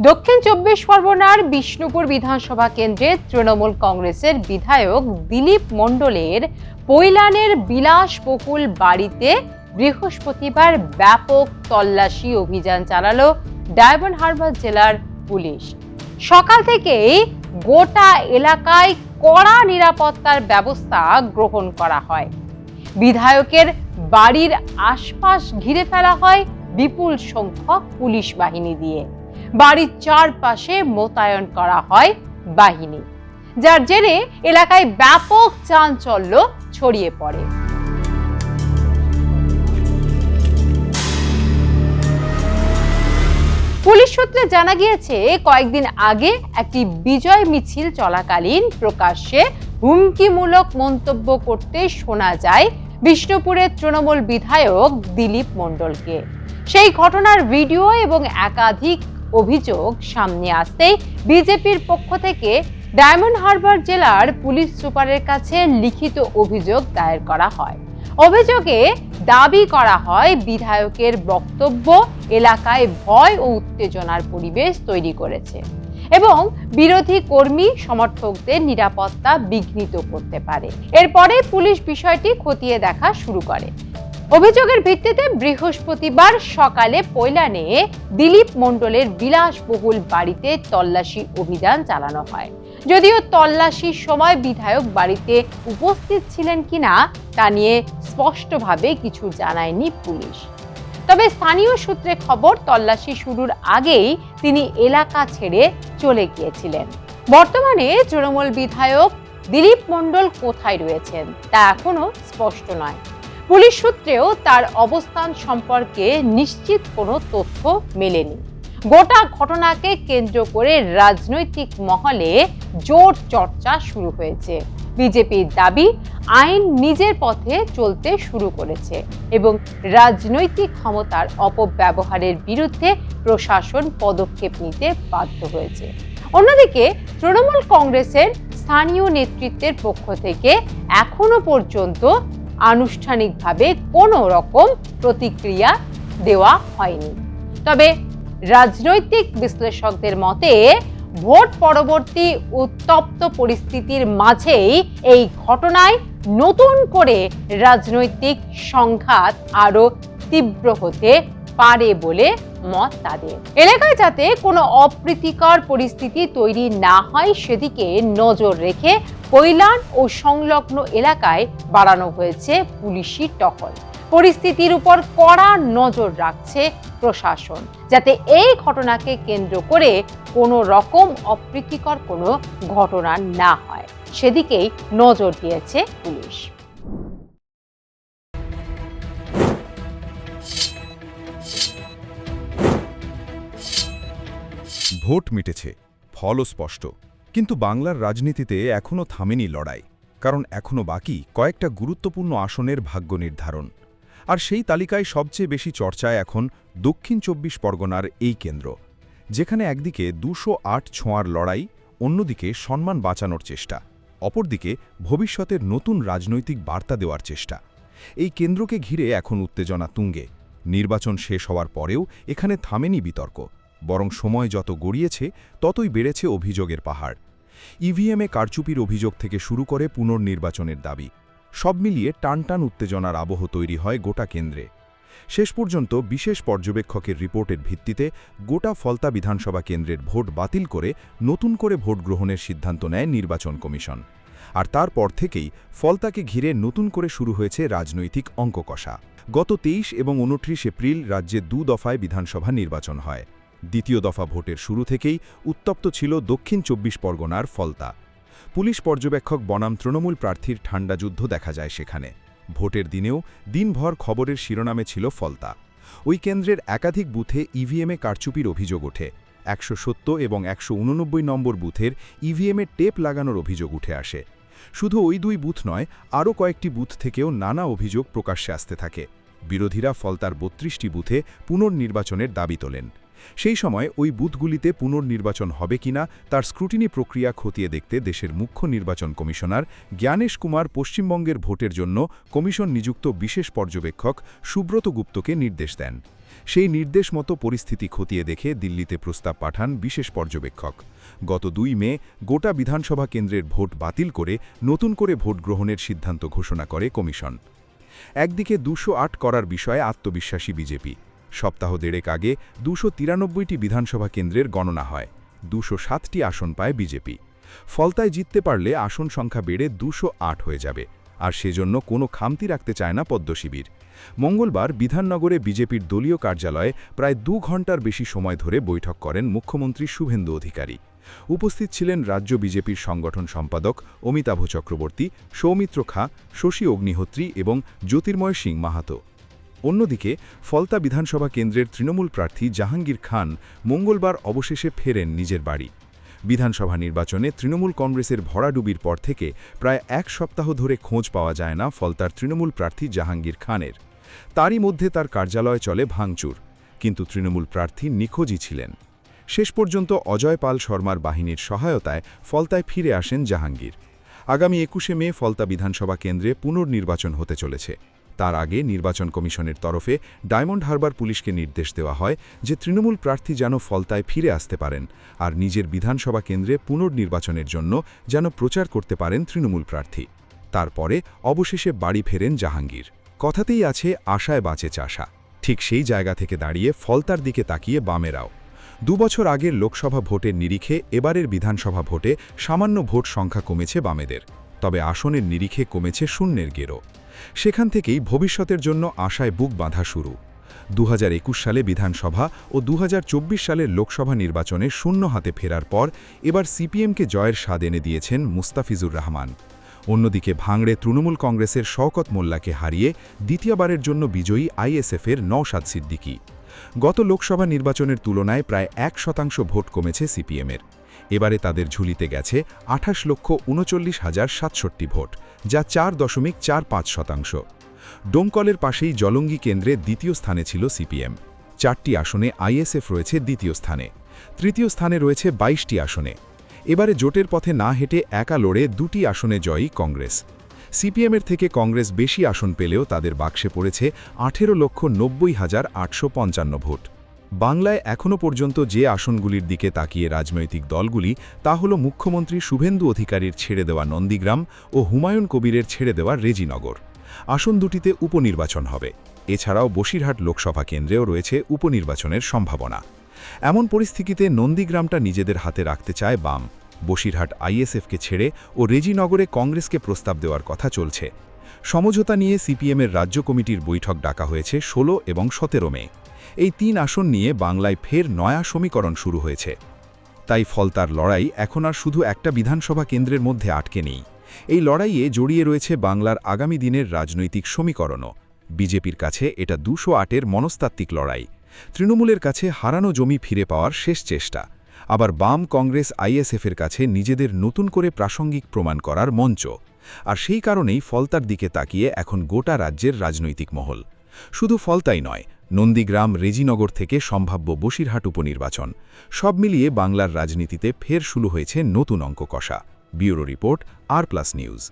দক্ষিণ চব্বিশ পরগনার বিষ্ণুপুর বিধানসভা কেন্দ্রে তৃণমূল কংগ্রেসের বিধায়ক দিলীপ মণ্ডলের পৈলানের বিলাসবহুল বাড়িতে বৃহস্পতিবার ব্যাপক তল্লাশি অভিযান চালালো ডায়মন্ড হারবার জেলার পুলিশ। সকাল থেকেই গোটা এলাকায় কড়া নিরাপত্তার ব্যবস্থা গ্রহণ করা হয়। বিধায়কের বাড়ির আশপাশ ঘিরে ফেলা হয় বিপুল সংখ্যক পুলিশ বাহিনী দিয়ে। বাড়ির চারপাশে মোতায়েন করা হয় বাহিনী, যার জেরে এলাকায় ব্যাপক চাঞ্চল্য ছড়িয়ে পড়ে। পুলিশ সূত্রে জানা গিয়েছে, কয়েকদিন আগে একটি বিজয় মিছিল চলাকালীন প্রকাশ্যে হুমকিমূলক মন্তব্য করতে শোনা যায় বিষ্ণুপুরের তৃণমূল বিধায়ক দিলীপ মণ্ডলকে। সেই ঘটনার ভিডিও এবং একাধিক অভিযোগ সামনে আসতেই বিজেপির পক্ষ থেকে ডায়মন্ড হারবার জেলার পুলিশ সুপারের কাছে লিখিত অভিযোগ দায়ের করা হয়। অভিযোগে দাবি করা হয়, বিধায়কের বক্তব্য এলাকায় ভয় ও উত্তেজনার পরিবেশ তৈরি করেছে এবং বিরোধী কর্মী সমর্থকদের নিরাপত্তা বিঘ্নিত করতে পারে। এরপরে পুলিশ বিষয়টি খতিয়ে দেখা শুরু করে। অভিযোগের ভিত্তিতে বৃহস্পতিবার সকালে পৈলানে দিলীপ মণ্ডলের বিলাসবহুল বাড়িতে তল্লাশি অভিযান চালানো হয়। যদিও তল্লাশির সময় বিধায়ক বাড়িতে উপস্থিত ছিলেন কিনা তা নিয়ে স্পষ্টভাবে কিছু জানায়নি পুলিশ। তবে স্থানীয় সূত্রে খবর, তল্লাশি শুরুর আগেই তিনি এলাকা ছেড়ে চলে গিয়েছিলেন। বর্তমানে তৃণমূল বিধায়ক দিলীপ মণ্ডল কোথায় রয়েছেন তা এখনো স্পষ্ট নয়। পুলিশ সূত্রেও তার অবস্থান সম্পর্কে নিশ্চিত কোনো তথ্য মেলেনি। গোটা ঘটনাকে কেন্দ্র করে রাজনৈতিক মহলে জোর চর্চা শুরু হয়েছে। বিজেপির দাবি, আইন নিজের পথে চলতে শুরু করেছে এবং রাজনৈতিক ক্ষমতার অপব্যবহারের বিরুদ্ধে প্রশাসন পদক্ষেপ নিতে বাধ্য হয়েছে। অন্যদিকে তৃণমূল কংগ্রেসের স্থানীয় নেতৃত্বের পক্ষ থেকে এখনো পর্যন্ত আনুষ্ঠানিকভাবে কোনো রকম প্রতিক্রিয়া দেওয়া হয়নি। তবে রাজনৈতিক বিশ্লেষকদের মতে, ভোট পরবর্তী উত্তপ্ত পরিস্থিতির মাঝেই এই ঘটনায় নতুন করে রাজনৈতিক সংঘাত আরো তীব্র হতে পারে বলে মত তাদের। এলাকায় যাতে কোনো অপ্রীতিকর পরিস্থিতি তৈরি না হয় সেদিকে নজর রেখে পৈলান ও সংলগ্ন এলাকায় বাড়ানো হয়েছে পুলিশি টহল। পরিস্থিতির উপর কড়া নজর রাখছে প্রশাসন, যাতে এই ঘটনাকে কেন্দ্র করে কোনো রকম অপ্রীতিকর কোনো ঘটনা না হয় সেদিকেই নজর দিয়েছে পুলিশ। ভোট মিটেছে, ফলও স্পষ্ট, কিন্তু বাংলার রাজনীতিতে এখনও থামেনি লড়াই। কারণ এখনও বাকি কয়েকটা গুরুত্বপূর্ণ আসনের ভাগ্য নির্ধারণ। আর সেই তালিকায় সবচেয়ে বেশি চর্চায় এখন দক্ষিণ চব্বিশ পরগনার এই কেন্দ্র, যেখানে একদিকে 208 ছোঁয়ার লড়াই, অন্যদিকে সম্মান বাঁচানোর চেষ্টা, অপরদিকে ভবিষ্যতের নতুন রাজনৈতিক বার্তা দেওয়ার চেষ্টা। এই কেন্দ্রকে ঘিরে এখন উত্তেজনা তুঙ্গে। নির্বাচন শেষ হওয়ার পরেও এখানে থামেনি বিতর্ক, বরং সময় যত গড়িয়েছে ততই বেড়েছে অভিযোগের পাহাড়। ইভিএমে কারচুপির অভিযোগ থেকে শুরু করে পুনর্নির্বাচনের দাবি, সব মিলিয়ে টানটান উত্তেজনার আবহ তৈরি হয় গোটা কেন্দ্রে। শেষ পর্যন্ত বিশেষ পর্যবেক্ষকের রিপোর্টের ভিত্তিতে গোটা ফলতা বিধানসভা কেন্দ্রের ভোট বাতিল করে নতুন করে ভোট গ্রহণের সিদ্ধান্ত নেয় নির্বাচন কমিশন। আর তারপর থেকেই ফলতাকে ঘিরে নতুন করে শুরু হয়েছে রাজনৈতিক অঙ্ক কষা। গত 23 এবং 29 এপ্রিল রাজ্যে 2 দফায় বিধানসভা নির্বাচন হয়। দ্বিতীয় দফা ভোটের শুরু থেকেই উত্তপ্ত ছিল দক্ষিণ চব্বিশ পরগনার ফলতা। পুলিশ পর্যবেক্ষক বনাম তৃণমূল প্রার্থীর ঠান্ডা যুদ্ধ দেখা যায় সেখানে। ভোটের দিনেও দিনভর খবরের শিরোনামে ছিল ফলতা। ওই কেন্দ্রের একাধিক বুথে ইভিএমে কারচুপির অভিযোগ ওঠে। 170 এবং 189 নম্বর বুথের ইভিএমে টেপ লাগানোর অভিযোগ উঠে আসে। শুধু ওই 2 বুথ নয়, আরও কয়েকটি বুথ থেকেও নানা অভিযোগ প্রকাশ্যে আসতে থাকে। বিরোধীরা ফলতার 32টি বুথে পুনর্নির্বাচনের দাবি তোলেন। সেই সময় ওই বুথগুলিতে পুনর্নির্বাচন হবে কিনা তার স্ক্রুটিনি প্রক্রিয়া খতিয়ে দেখতে দেশের মুখ্য নির্বাচন কমিশনার জ্ঞানেশ কুমার পশ্চিমবঙ্গের ভোটের জন্য কমিশন নিযুক্ত বিশেষ পর্যবেক্ষক সুব্রত গুপ্তকে নির্দেশ দেন। সেই নির্দেশ মতো পরিস্থিতি খতিয়ে দেখে দিল্লিতে প্রস্তাব পাঠান বিশেষ পর্যবেক্ষক। গত 2 মে গোটা বিধানসভা কেন্দ্রের ভোট বাতিল করে নতুন করে ভোট গ্রহণের সিদ্ধান্ত ঘোষণা করে কমিশন। একদিকে 208 করার বিষয়ে আত্মবিশ্বাসী বিজেপি। সপ্তাহ দেড়েক আগে 293টি বিধানসভা কেন্দ্রের গণনা হয়, 207টি আসন পায় বিজেপি। ফলতায় জিততে পারলে আসন সংখ্যা বেড়ে 208 হয়ে যাবে, আর সেজন্য কোনো খামতি রাখতে চায় না পদ্মশিবির। মঙ্গলবার বিধাননগরে বিজেপির দলীয় কার্যালয়ে প্রায় 2 ঘণ্টার বেশি সময় ধরে বৈঠক করেন মুখ্যমন্ত্রী শুভেন্দু অধিকারী। উপস্থিত ছিলেন রাজ্য বিজেপির সংগঠন সম্পাদক অমিতাভ চক্রবর্তী, সৌমিত্র খাঁ, শশী অগ্নিহোত্রী এবং জ্যোতির্ময় সিং মাহাতো। অন্যদিকে ফলতা বিধানসভা কেন্দ্রের তৃণমূল প্রার্থী জাহাঙ্গীর খান মঙ্গলবার অবশেষে ফেরেন নিজের বাড়ি। বিধানসভা নির্বাচনে তৃণমূল কংগ্রেসের ভরাডুবির পর থেকে প্রায় 1 সপ্তাহ ধরে খোঁজ পাওয়া যায় না ফলতার তৃণমূল প্রার্থী জাহাঙ্গীর খানের। তারই মধ্যে তার কার্যালয় চলে ভাঙচুর, কিন্তু তৃণমূল প্রার্থী নিখোঁজই ছিলেন। শেষ পর্যন্ত অজয় পাল শর্মার বাহিনীর সহায়তায় ফলতায় ফিরে আসেন জাহাঙ্গীর। আগামী 21শে মে ফলতা বিধানসভা কেন্দ্রে পুনর্নির্বাচন হতে চলেছে। তার আগে নির্বাচন কমিশনের তরফে ডায়মন্ড হারবার পুলিশকে নির্দেশ দেওয়া হয় যে তৃণমূল প্রার্থী যেন ফলতায় ফিরে আসতে পারেন, আর নিজের বিধানসভা কেন্দ্রে পুনর্নির্বাচনের জন্য যেন প্রচার করতে পারেন তৃণমূল প্রার্থী। তারপরে অবশেষে বাড়ি ফেরেন জাহাঙ্গীর। কথাতেই আছে আশায় বাঁচে চাষা। ঠিক সেই জায়গা থেকে দাঁড়িয়ে ফলতার দিকে তাকিয়ে বামেরাও। 2 বছর আগের লোকসভা ভোটের নিরিখে এবারের বিধানসভা ভোটে সামান্য ভোট সংখ্যা কমেছে বামেদের, তবে আসনের নিরিখে কমেছে শূন্যের গেরো। সেখান থেকেই ভবিষ্যতের জন্য আশায় বুক বাঁধা শুরু। 2021 সালে বিধানসভা ও 2024 সালের লোকসভা নির্বাচনে শূন্য হাতে ফেরার পর এবার সিপিএমকে জয়ের স্বাদ এনে দিয়েছেন মুস্তাফিজুর রহমান। অন্যদিকে ভাঙড়ে তৃণমূল কংগ্রেসের শওকত মোল্লাকে হারিয়ে দ্বিতীয়বারের জন্য বিজয়ী আইএসএফের নওশাদ সিদ্দিকী। গত লোকসভা নির্বাচনের তুলনায় প্রায় 1% ভোট কমেছে সিপিএমের। এবারে তাদের ঝুলিতে গেছে 28,39,760 ভোট, যা 4.45%। ডোমকলের পাশেই জলঙ্গি কেন্দ্রে দ্বিতীয় স্থানে ছিল সিপিএম। 4টি আসনে আইএসএফ রয়েছে দ্বিতীয় স্থানে। তৃতীয় স্থানে রয়েছে 22টি আসনে। এবারে জোটের পথে না হেঁটে একা লড়ে 2টি আসনে জয়ী কংগ্রেস। সিপিএমের থেকে কংগ্রেস বেশি আসন পেলেও তাদের বাক্সে পড়েছে 18,90,855 ভোট। বাংলায় এখনও পর্যন্ত যে আসনগুলির দিকে তাকিয়ে রাজনৈতিক দলগুলি তা হল মুখ্যমন্ত্রী শুভেন্দু অধিকারীর ছেড়ে দেওয়া নন্দীগ্রাম ও হুমায়ুন কবিরের ছেড়ে দেওয়া রেজিনগর। আসন দুটিতে উপনির্বাচন হবে। এছাড়াও বসিরহাট লোকসভা কেন্দ্রেও রয়েছে উপনির্বাচনের সম্ভাবনা। এমন পরিস্থিতিতে নন্দীগ্রামটা নিজেদের হাতে রাখতে চায় বাম। বসিরহাট আইএসএফকে ছেড়ে ও রেজিনগরে কংগ্রেসকে প্রস্তাব দেওয়ার কথা চলছে। সমঝোতা নিয়ে সিপিএমের রাজ্য কমিটির বৈঠক ডাকা হয়েছে 16 এবং 17 মে। এই 3 আসন নিয়ে বাংলায় ফের নয়া সমীকরণ শুরু হয়েছে। তাই ফলতার লড়াই এখন আর শুধু একটা বিধানসভা কেন্দ্রের মধ্যে আটকে নেই। এই লড়াইয়ে জড়িয়ে রয়েছে বাংলার আগামী দিনের রাজনৈতিক সমীকরণও। বিজেপির কাছে এটা 208-এর মনস্তাত্ত্বিক লড়াই, তৃণমূলের কাছে হারানো জমি ফিরে পাওয়ার শেষ চেষ্টা, আবার বাম কংগ্রেস আইএসএফের কাছে নিজেদের নতুন করে প্রাসঙ্গিক প্রমাণ করার মঞ্চ। আর সেই কারণেই ফলতার দিকে তাকিয়ে এখন গোটা রাজ্যের রাজনৈতিক মহল। শুধু ফলতাই নয়, নন্দীগ্রাম, রেজিনগর থেকে সম্ভাব্য বসিরহাট উপনির্বাচন, সব মিলিয়ে বাংলার রাজনীতিতে ফের শুরু হয়েছে নতুন অঙ্ক কষা। ব্যুরো রিপোর্ট, আর+ নিউজ।